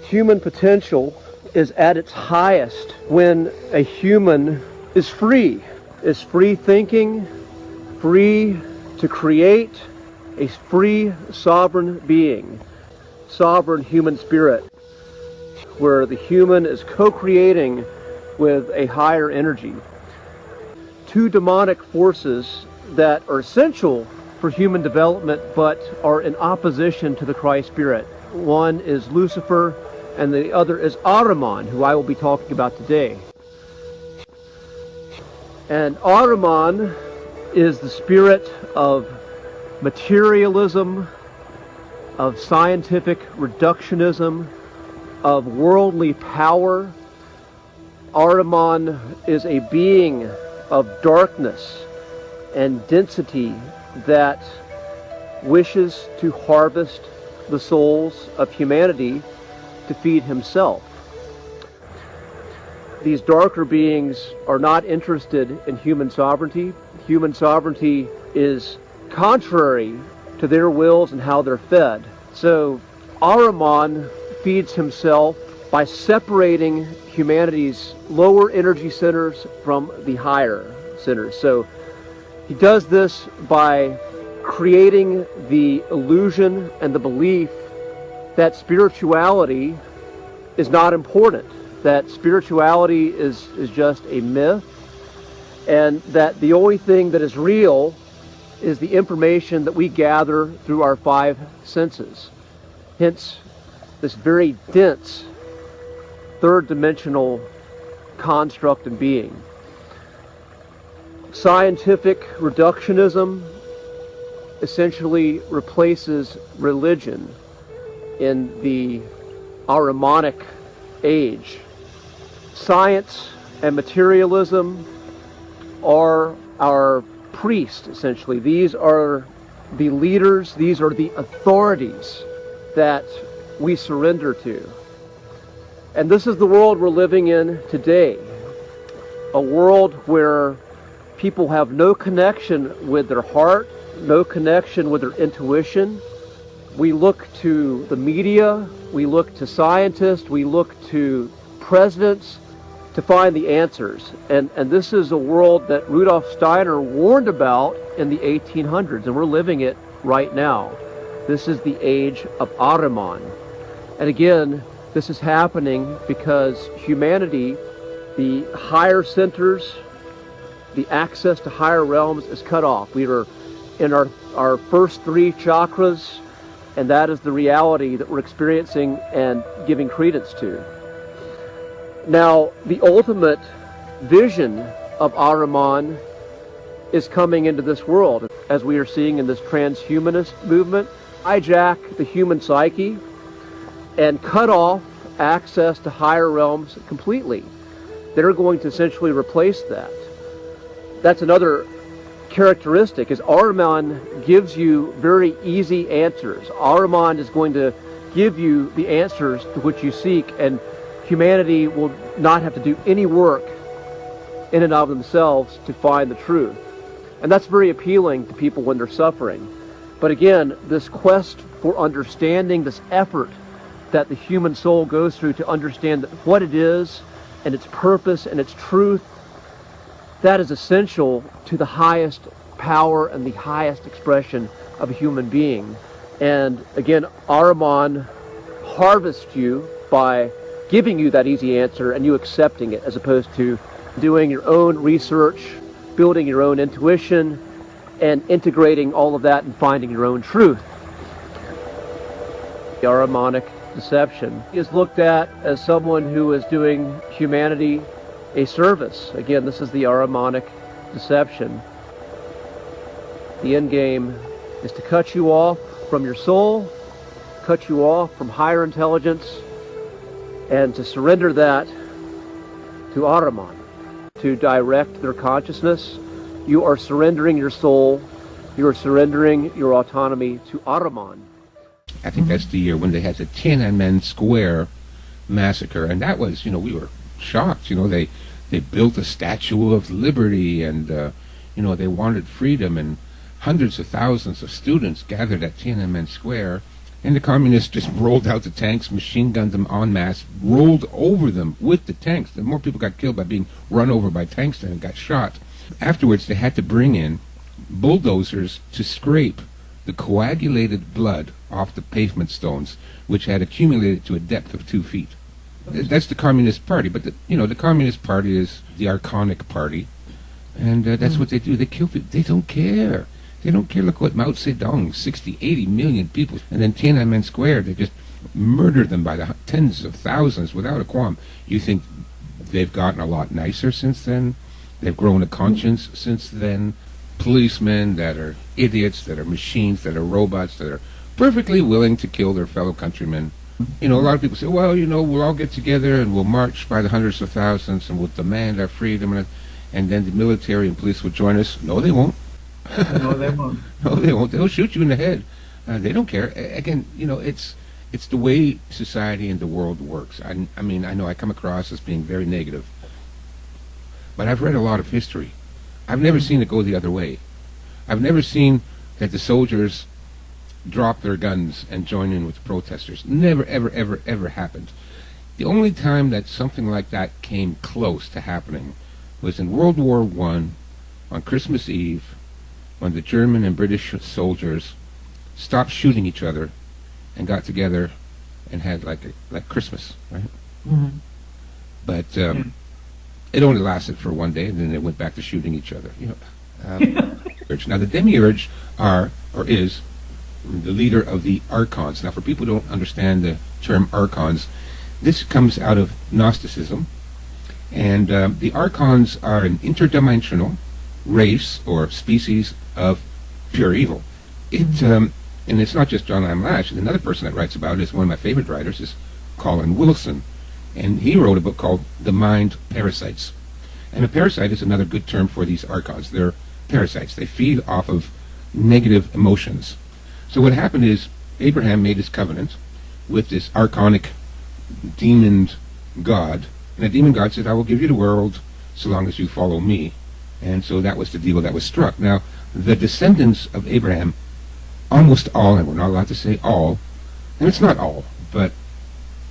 Human potential is at its highest when a human is free thinking, free to create, a free sovereign being, sovereign human spirit, where the human is co-creating with a higher energy. Two demonic forces that are essential for human development but are in opposition to the Christ Spirit. One is Lucifer and the other is Ahriman, who I will be talking about today. And Ahriman is the spirit of materialism, of scientific reductionism, of worldly power. Ahriman is a being of darkness and density that wishes to harvest the souls of humanity to feed himself. These darker beings are not interested in human sovereignty. Human sovereignty is contrary to their wills and how they're fed. So Ahriman feeds himself by separating humanity's lower energy centers from the higher centers. So he does this by creating the illusion and the belief that spirituality is not important, that spirituality is just a myth, and that the only thing that is real is the information that we gather through our five senses. Hence, this very dense third-dimensional construct and being. Scientific reductionism essentially replaces religion in the Ahrimanic age. Science and materialism are our priests, essentially. These are the leaders, these are the authorities that we surrender to. And this is the world we're living in today. A world where people have no connection with their heart, no connection with their intuition. We look to the media, we look to scientists, we look to presidents to find the answers. And this is a world that Rudolf Steiner warned about in the 1800s, and we're living it right now. This is the age of Ahriman. And again, this is happening because humanity, the higher centers, the access to higher realms is cut off. We are in our first three chakras, and that is the reality that we're experiencing and giving credence to. Now, the ultimate vision of Ahriman is coming into this world, as we are seeing in this transhumanist movement, hijack the human psyche and cut off access to higher realms completely. They're going to essentially replace that. That's another characteristic, is Ahriman gives you very easy answers. Ahriman is going to give you the answers to which you seek, and humanity will not have to do any work in and of themselves to find the truth. And that's very appealing to people when they're suffering. But again, this quest for understanding, this effort that the human soul goes through to understand what it is and its purpose and its truth, that is essential to the highest power and the highest expression of a human being. And again, Ahriman harvests you by giving you that easy answer and you accepting it, as opposed to doing your own research, building your own intuition, and integrating all of that and finding your own truth. The Ahrimanic deception is looked at as someone who is doing humanity a service. Again, this is the Ahrimanic deception. The end game is to cut you off from your soul, cut you off from higher intelligence, and to surrender that to Ahriman, to direct their consciousness. You are surrendering your soul, you are surrendering your autonomy to Ahriman. I think that's the year when they had the Tiananmen Square massacre, and that was, we were shocked. They built a Statue of Liberty, and they wanted freedom, and hundreds of thousands of students gathered at Tiananmen Square, And the communists just rolled out the tanks, machine gunned them en masse, rolled over them with the tanks. The more people got killed by being run over by tanks than got shot. Afterwards, they had to bring in bulldozers to scrape the coagulated blood off the pavement stones, which had accumulated to a depth of 2 feet. That's the Communist Party, but the Communist Party is the Archonic Party, and that's what they do. They kill people. They don't care. They don't care. Look what Mao Zedong, 60, 80 million people, and then Tiananmen Square, they just murdered them by the tens of thousands without a qualm. You think they've gotten a lot nicer since then? They've grown a conscience since then? Policemen that are idiots, that are machines, that are robots, that are perfectly willing to kill their fellow countrymen. A lot of people say, well, we'll all get together and we'll march by the hundreds of thousands and we'll demand our freedom, and then the military and police will join us. No, they won't. No, they won't. No, they won't. They'll shoot you in the head. They don't care. Again, it's the way society and the world works. I mean, I know I come across as being very negative, but I've read a lot of history. I've never seen it go the other way. I've never seen that the soldiers drop their guns and join in with the protesters. Never, ever, ever, ever happened. The only time that something like that came close to happening was in World War I, on Christmas Eve, when the German and British soldiers stopped shooting each other and got together and had like Christmas, right? Mm-hmm. But it only lasted for one day, and then they went back to shooting each other. Now, the demiurge is the leader of the Archons. Now, for people who don't understand the term Archons, this comes out of Gnosticism, and the Archons are an interdimensional race or species of pure evil. And it's not just John Lamb Lash. Another person that writes about it is one of my favorite writers, is Colin Wilson, and he wrote a book called The Mind Parasites. And a parasite is another good term for these Archons. They're parasites. They feed off of negative emotions. So what happened is Abraham made his covenant with this Archonic demon god, and the demon god said, I will give you the world so long as you follow me. And so that was the deal that was struck. Now, the descendants of Abraham, almost all, and we're not allowed to say all, and it's not all, but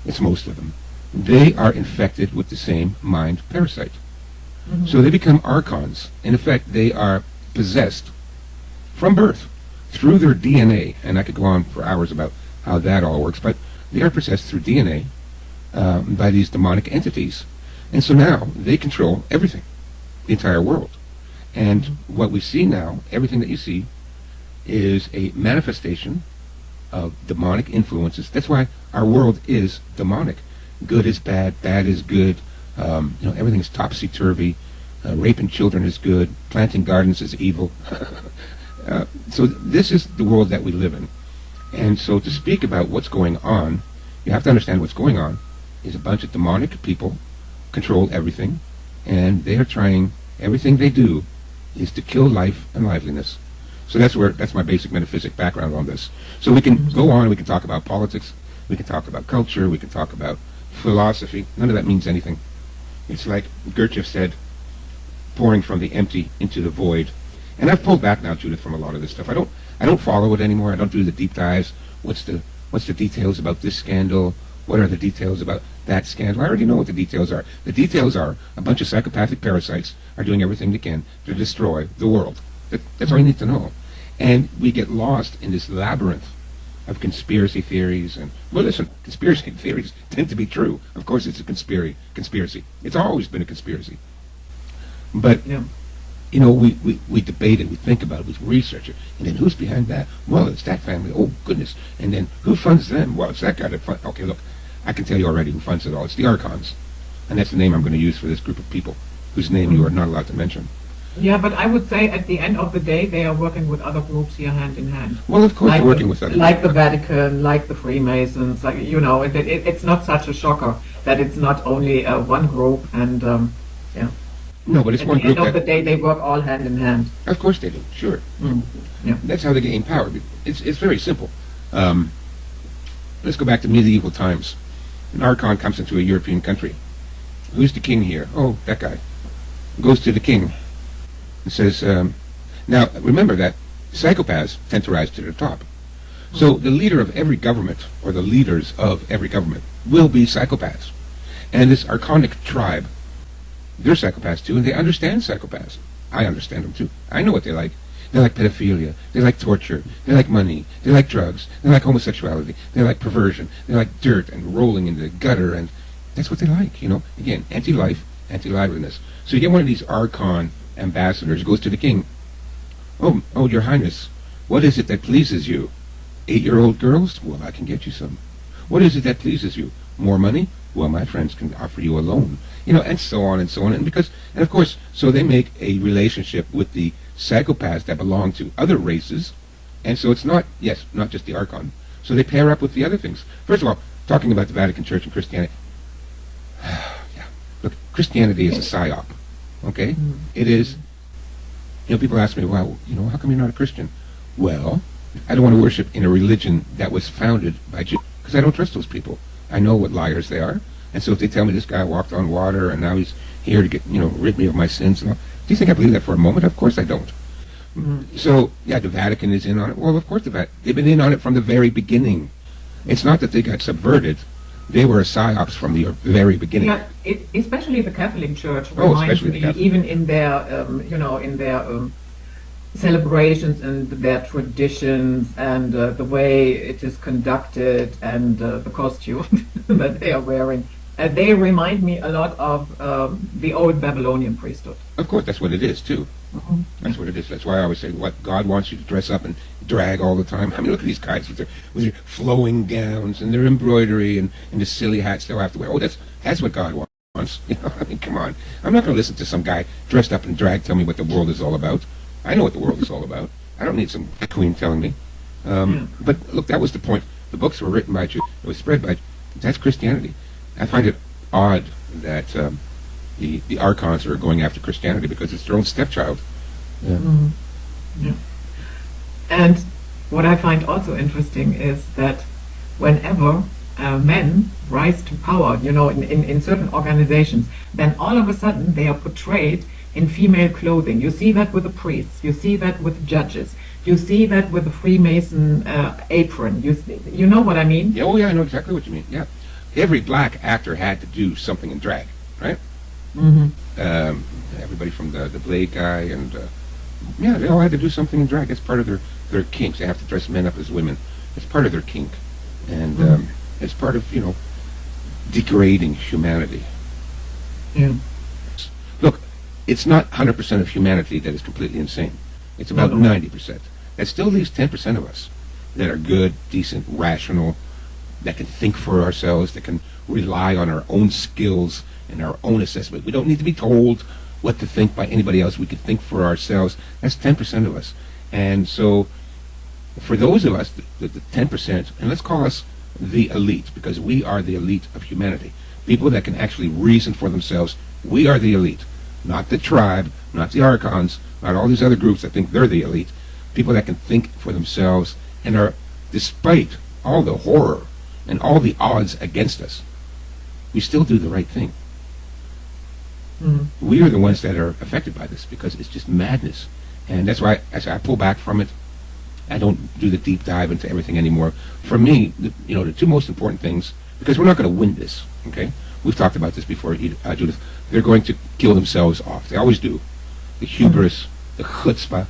it's most of them, they are infected with the same mind parasite. Mm-hmm. So they become Archons. In effect, they are possessed from birth through their DNA, and I could go on for hours about how that all works, but they are possessed through DNA by these demonic entities. And so now they control everything, the entire world. And what we see now, everything that you see, is a manifestation of demonic influences. That's why our world is demonic. Good is bad, bad is good. Everything is topsy-turvy. Raping children is good. Planting gardens is evil. So this is the world that we live in. And so to speak about what's going on, you have to understand what's going on is a bunch of demonic people control everything, and they are trying, everything they do is to kill life and liveliness. So that's my basic metaphysic background on this. So we can go on, we can talk about politics, we can talk about culture, we can talk about philosophy. None of that means anything. It's like Gurdjieff said, pouring from the empty into the void. And I've pulled back now, Judith, from a lot of this stuff. I don't follow it anymore. I don't do the deep dives. What's the details about this scandal? What are the details about that scandal? I already know what the details are. The details are a bunch of psychopathic parasites are doing everything they can to destroy the world. That's all you need to know. And we get lost in this labyrinth of conspiracy theories. And, well, listen, conspiracy theories tend to be true. Of course it's a conspiracy. It's always been a conspiracy. But, Yeah. we debate it, we think about it, we research it. And then who's behind that? Well, it's that family. Oh, goodness. And then who funds them? Well, it's that guy that funds. Okay, look, I can tell you already who funds it all. It's the Archons. And that's the name I'm going to use for this group of people, whose name you are not allowed to mention. Yeah, but I would say at the end of the day, they are working with other groups here hand in hand. Well, of course, Like they're working with other like the Vatican, like the Freemasons, it's not such a shocker that it's not only one group, and yeah. No, but it's At one the group end of the that... day, they work all hand in hand. Of course they do, sure. Yeah. That's how they gain power. It's very simple. Let's go back to medieval times. An Archon comes into a European country. Who's the king here? Oh, that guy. Goes to the king and says, now, remember that psychopaths tend to rise to the top. So the leader of every government, or the leaders of every government, will be psychopaths. And this archonic tribe, they're psychopaths too, and they understand psychopaths. I understand them too. I know what they like. They like pedophilia. They like torture. They like money. They like drugs. They like homosexuality. They like perversion. They like dirt and rolling in the gutter, and that's what they like, you know. Again, anti-life, anti-liveliness. So you get one of these Archon ambassadors, goes to the king. Oh, your highness, what is it that pleases you? 8-year-old girls? Well, I can get you some. What is it that pleases you? More money? Well, my friends can offer you a loan. You know, and so on and so on. And of course, so they make a relationship with the psychopaths that belong to other races. And so it's not just the Archon. So they pair up with the other things. First of all, talking about the Vatican Church and Christianity. Yeah. Look, Christianity is a psyop. Okay? It is. You know, people ask me, well, you know, how come you're not a Christian? Well, I don't want to worship in a religion that was founded by Jews, because I don't trust those people. I know what liars they are. And so if they tell me this guy walked on water and now he's here to get, you know, rid me of my sins, and all, do you think I believe that for a moment? Of course I don't. So, yeah, the Vatican is in on it. Well, of course they've been in on it from the very beginning. It's not that they got subverted. They were a psyops from the very beginning. Yeah, especially the Catholic Church Oh, reminds especially the me, Catholic. even in their, in their celebrations and their traditions and the way it is conducted and the costume that they are wearing. They remind me a lot of the old Babylonian priesthood. Of course, that's what it is, too. That's what it is. That's why I always say, what, God wants you to dress up and drag all the time? I mean, look at these guys with their flowing gowns and their embroidery and the silly hats they'll have to wear. Oh, that's what God wants. You know, I mean, come on. I'm not going to listen to some guy dressed up in drag tell me what the world is all about. I know what the world is all about. I don't need some queen telling me. But look, that was the point. The books were written by Jews. It was spread by Jews. That's Christianity. I find it odd that the Archons are going after Christianity because it's their own stepchild. Yeah. Yeah. And what I find also interesting is that whenever men rise to power, you know, in certain organizations, then all of a sudden they are portrayed in female clothing. You see that with the priests. You see that with judges. You see that with the Freemason apron. You know what I mean? Yeah, oh, yeah, I know exactly what you mean. Yeah. Every black actor had to do something in drag, right? Everybody from the Blade guy and they all had to do something in drag. It's part of their kinks. They have to dress men up as women. It's part of their kink, and it's part of, you know, degrading humanity. Yeah. Look, it's not 100% of humanity that is completely insane. It's about 90%. That still leaves 10% of us that are good, decent, rational, that can think for ourselves, that can rely on our own skills and our own assessment. We don't need to be told what to think by anybody else. We can think for ourselves. That's 10% of us. And so for those of us, the 10%, and let's call us the elite, because we are the elite of humanity, people that can actually reason for themselves. We are the elite, not the tribe, not the Archons, not all these other groups that think they're the elite. People that can think for themselves and are, despite all the horror and all the odds against us, we still do the right thing. We are the ones that are affected by this because it's just madness. And that's why I pull back from it. I don't do the deep dive into everything anymore. For me, the two most important things, because we're not going to win this, okay? We've talked about this before, Judith. They're going to kill themselves off. They always do. The hubris, the chutzpah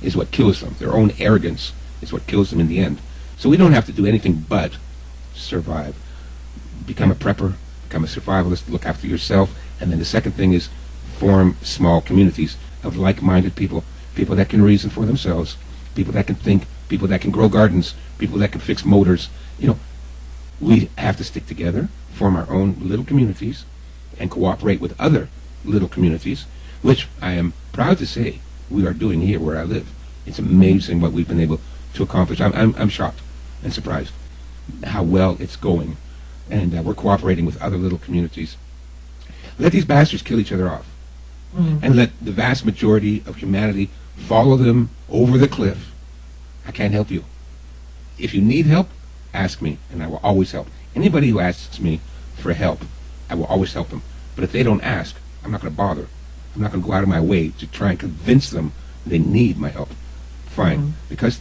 is what kills them. Their own arrogance is what kills them in the end. So we don't have to do anything but survive. Become a prepper, become a survivalist, look after yourself. And then the second thing is form small communities of like-minded people, people that can reason for themselves, people that can think, people that can grow gardens, people that can fix motors. You know, we have to stick together, form our own little communities, and cooperate with other little communities, which I am proud to say we are doing here where I live. It's amazing what we've been able to accomplish. I'm shocked and surprised how well it's going, and we're cooperating with other little communities. Let these bastards kill each other off, and let the vast majority of humanity follow them over the cliff. I can't help you. If you need help, ask me, and I will always help. Anybody who asks me for help, I will always help them. But if they don't ask, I'm not going to bother. I'm not going to go out of my way to try and convince them they need my help. Fine, because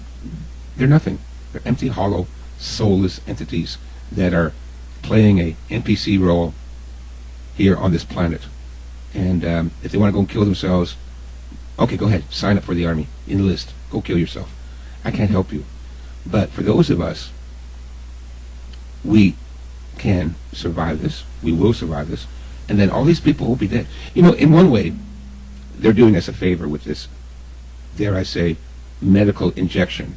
they're nothing. They're empty, hollow, soulless entities that are playing a NPC role here on this planet. And if they want to go and kill themselves, okay, go ahead, sign up for the army, enlist, go kill yourself. I can't help you. But for those of us, we can survive this, we will survive this, and then all these people will be dead. You know, in one way, they're doing us a favor with this, dare I say, medical injection.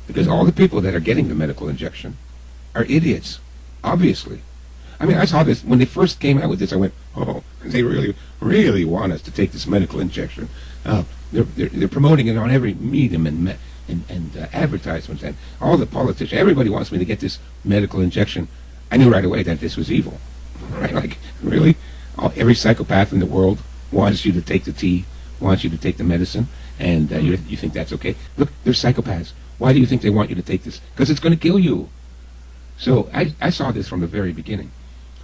Because all the people that are getting the medical injection are idiots, obviously. I mean, I saw this, when they first came out with this, I went, oh, they really, really want us to take this medical injection. They're promoting it on every medium and advertisements, and all the politicians, everybody wants me to get this medical injection. I knew right away that this was evil. Right? Like, really? Every psychopath in the world wants you to take the tea, wants you to take the medicine, and you think that's okay? Look, they're psychopaths. Why do you think they want you to take this? Because it's going to kill you. So I saw this from the very beginning.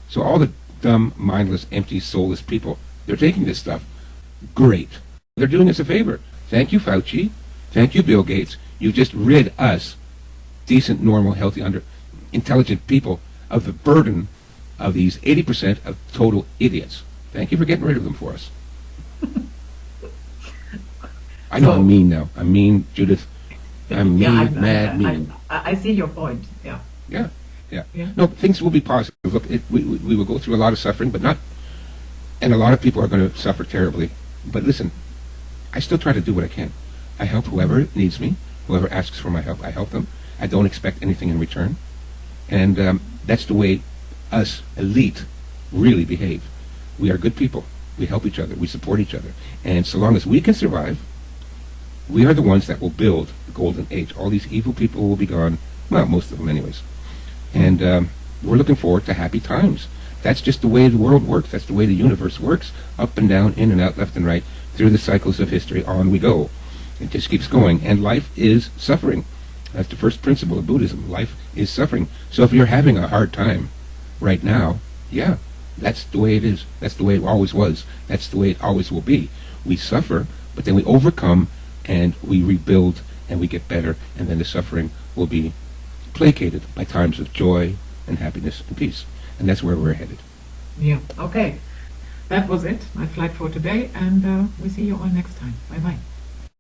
So all the dumb, mindless, empty, soulless people, they're taking this stuff. Great. They're doing us a favor. Thank you, Fauci. Thank you, Bill Gates. You just rid us, decent, normal, healthy, intelligent people, of the burden of these 80% of total idiots. Thank you for getting rid of them for us. I know I'm mean now. I'm mean, Judith. I'm mean, mean. I see your point. Yeah. Yeah. No, things will be positive. Look, we will go through a lot of suffering, but not, and a lot of people are going to suffer terribly. But listen, I still try to do what I can. I help whoever needs me, whoever asks for my help, I help them. I don't expect anything in return. And that's the way us elite really behave. We are good people. We help each other. We support each other. And so long as we can survive, we are the ones that will build the golden age. All these evil people will be gone. Well, most of them anyways. And we're looking forward to happy times. That's just the way the world works. That's the way the universe works. Up and down, in and out, left and right. Through the cycles of history, on we go. It just keeps going. And life is suffering. That's the first principle of Buddhism. Life is suffering. So if you're having a hard time right now, yeah, that's the way it is. That's the way it always was. That's the way it always will be. We suffer, but then we overcome, and we rebuild, and we get better, and then the suffering will be placated by times of joy and happiness and peace. And that's where we're headed. Yeah, okay. That was it, my flight for today, and we see you all next time. Bye-bye.